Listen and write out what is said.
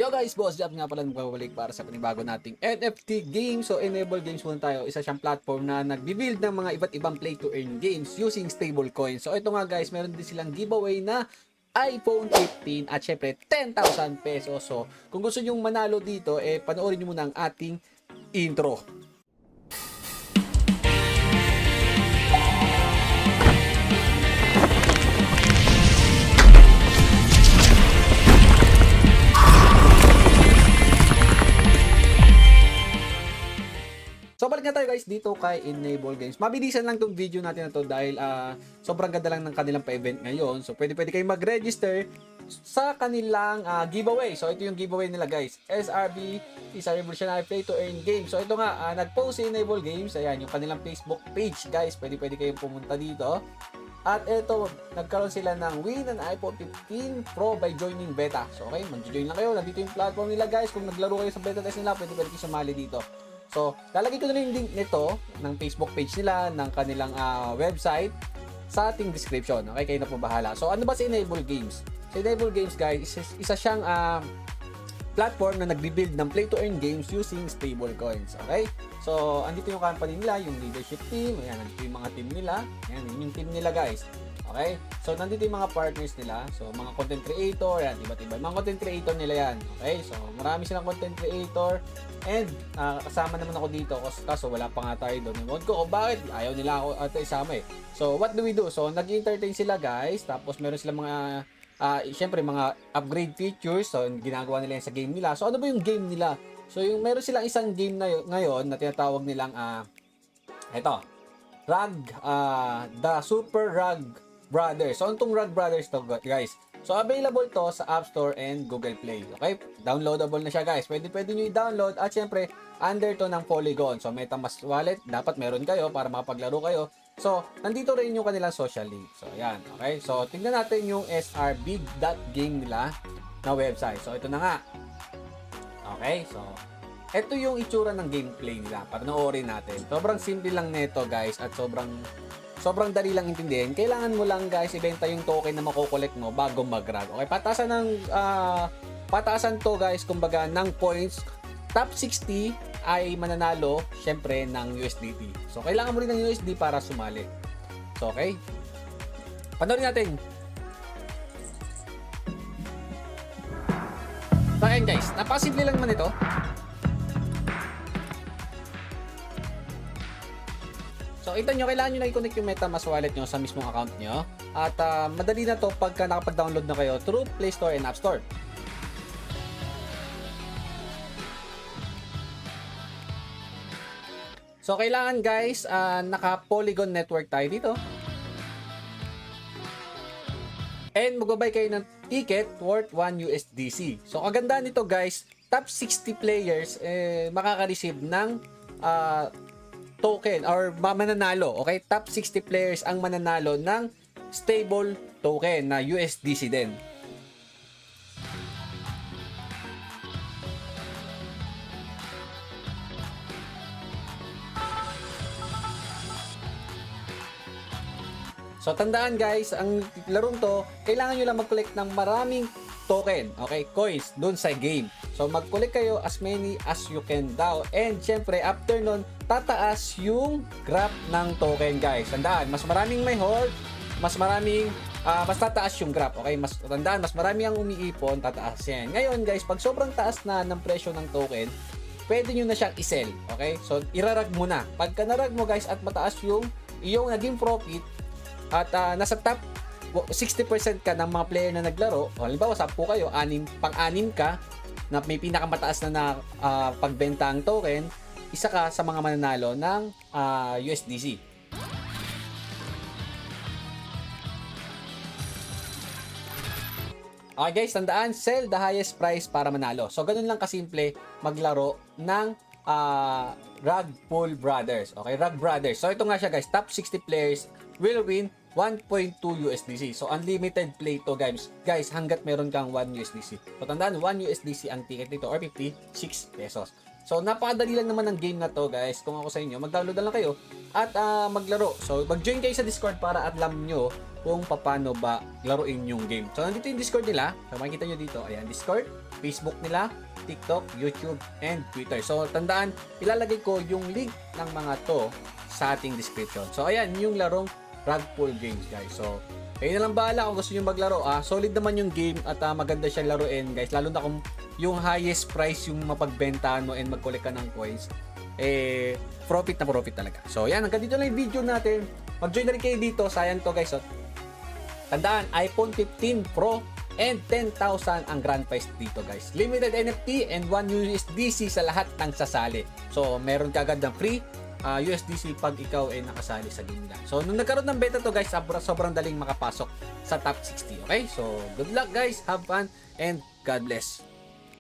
Yo guys, Boss Jab nga pala nagbabalik para sa panibago nating NFT game. So Enable Games muna tayo. Isa siyang platform na nagbi-build ng mga iba't ibang play to earn games using stablecoins. So ito nga guys, meron din silang giveaway na iPhone 15 at syempre 10,000 pesos. So kung gusto niyo manalo dito, panoorin niyo muna ang ating intro. So balik na tayo guys dito kay Enable Games. Mabilisan lang tong video natin na to dahil sobrang ganda lang ng kanilang pa-event ngayon. So pwede kayo mag-register sa kanilang giveaway. So ito yung giveaway nila guys. SRB is a revolutionary play to earn game. So ito nga, nag-post si Enable Games. Ayan, yung kanilang Facebook page guys. Pwede kayong pumunta dito. At ito, nagkaroon sila ng win an iPhone 15 Pro by joining beta. So okay, mag-join lang kayo. Nandito yung platform nila guys. Kung naglaro kayo sa beta test nila, pwede kayo sumali dito. So, lalagay ko na yung link nito ng Facebook page nila, ng kanilang website sa ating description. Okay, kayo na po bahala. So, ano ba si Enable Games? Si Enable Games guys, isa siyang platform na nagbi-build ng play-to-earn games using stablecoins. Okay? So, andito yung company nila, yung leadership team. Ayan, andito yung mga team nila. Ayan, yung team nila guys. Okay? So, nandito yung mga partners nila. So, mga content creator. Ayan, iba-iba. Mga content creator nila yan. Okay? So, marami silang content creator. And, kasama naman ako dito. Kaso, wala pa nga tayo doon. Ewan ko, bakit? Ayaw nila ako isama eh. So, what do we do? So, nag-entertain sila guys. Tapos, meron silang mga syempre mga upgrade features. So, ginagawa nila yan sa game nila. So, ano ba yung game nila? So, yung meron silang isang game na ngayon na tinatawag nilang ito, The Super Rug Brothers. So, anong Rug Brothers to guys? So, available to sa App Store and Google Play. Okay? Downloadable na siya guys. Pwede nyo i-download at syempre, under to ng Polygon. So, MetaMask wallet, dapat meron kayo para makapaglaro kayo. So, nandito rin yung kanilang social link. So, ayan. Okay? So, tingnan natin yung srbig.game nila na website. So, ito na nga. Okay? So, ito yung itsura ng gameplay nila. Panoorin natin. Sobrang simple lang nito guys at sobrang dali lang intindihin. Kailangan mo lang guys ibenta yung token na makokollect mo bago mag-rag. Okay? Pataasan to guys kumbaga ng points. Top 60 ay mananalo syempre ng USDT. So, kailangan mo rin ng USD para sumali. So, okay? Panoorin natin. So, ayan guys. Napakasimple lang naman ito. So, ito nyo, kailangan nyo na i-connect yung MetaMask wallet nyo sa mismong account nyo. At madali na to pagka nakapag-download na kayo through Play Store and App Store. So, kailangan guys, naka-Polygon network tayo dito. And magbabay kayo ng ticket worth 1 USDC. So, kagandaan nito guys, top 60 players makaka-receive ng token or mananalo. Okay? Top 60 players ang mananalo ng stable token na USDC din. So, tandaan guys, ang larong to, kailangan nyo lang mag-collect ng maraming token, okay, coins, dun sa game. So, mag-collect kayo as many as you can daw. And, syempre, after nun, tataas yung graph ng token, guys. Tandaan, mas maraming may hold, mas tataas yung graph, okay? Tandaan, mas marami ang umiipon, tataas yan. Ngayon, guys, pag sobrang taas na ng presyo ng token, pwede nyo na siyang i-sell, okay? So, irarag mo na. Pagka narag mo, guys, at mataas yung naging profit, at nasa top 60% ka ng mga player na naglaro, o halimbawa 10 kayo, pang-anim ka na may pinakamataas na pagbenta ang token, isa ka sa mga mananalo ng USDC. Okay guys, tandaan, sell the highest price para manalo. So ganun lang kasimple maglaro ng Rug Pool Brothers. Okay, Rug Brothers. So ito nga siya guys, top 60 players will win 1.2 USDC. So, unlimited play to guys. Guys, hanggat meron kang 1 USDC. So, tandaan, 1 USDC ang ticket dito or 56 pesos. So, napakadali lang naman ng game na to, guys. Kung ako sa inyo, mag-download na lang kayo at maglaro. So, mag-join kayo sa Discord para alam nyo kung paano ba laruin yung game. So, nandito yung Discord nila. So, makikita nyo dito. Ayan, Discord, Facebook nila, TikTok, YouTube, and Twitter. So, tandaan, ilalagay ko yung link ng mga to sa ating description. So, ayan, yung larong Rug Pull Games, guys. So, kayo na lang bahala kung gusto nyo maglaro. Solid naman yung game at maganda siya laruin, guys. Lalo na kung yung highest price yung mapagbentahan mo and mag-collect ka ng coins, profit na profit talaga. So, yan. Hanggang dito lang yung video natin. Mag-join na rin kayo dito. Sayang to, guys. Tandaan, iPhone 15 Pro and 10,000 ang grand prize dito, guys. Limited NFT and 1 USDC sa lahat ng sasali. So, meron ka agad ng free USDC pag ikaw ay nakasali sa game nila. So, nung nagkaroon ng beta to, guys, sobrang daling makapasok sa top 60. Okay? So, good luck, guys. Have fun and God bless.